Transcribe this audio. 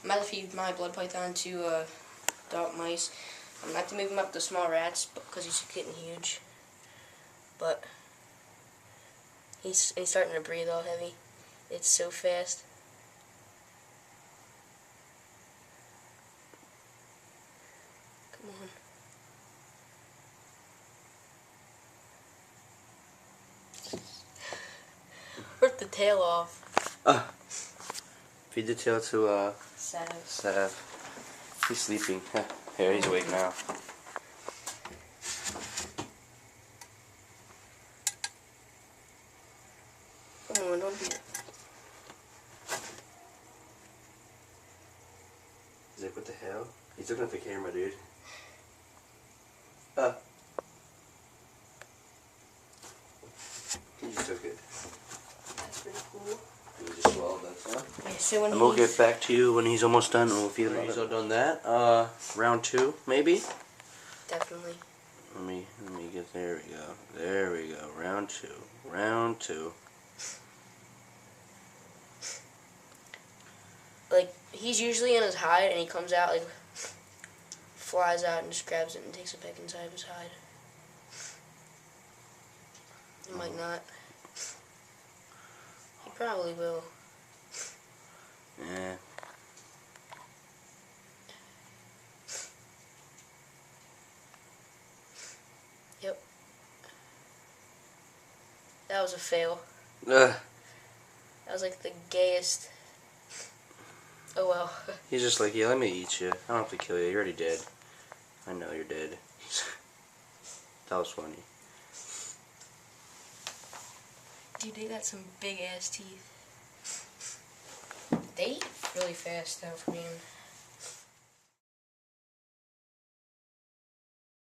I'm about to feed my blood python to adult mice. I'm going to have to move him up to small rats because he's getting huge. But he's starting to breathe all heavy. It's so fast. Come on. Rip the tail off. Feed the tail to Sav. He's sleeping. Here, he's awake now. Come on, don't do it. He's like, what the hell? He's looking at the camera, dude. He just took it. That's pretty cool. He just swallowed that stuff. Yeah, so when And we'll get back to you when he's almost done. We'll feed him. He's all done that. Round 2, maybe? Definitely. Let me get, there we go. There we go. Round 2. Round 2. Like, he's usually in his hide, and he comes out, like, flies out and just grabs it and takes it back inside his hide. He might not. He probably will. Yeah. Yep. That was a fail. Ugh. That was like the gayest. Oh well. He's just like, yeah, let me eat you. I don't have to kill you. You're already dead. I know you're dead. That was funny. Dude, they got some big ass teeth. They eat really fast though for being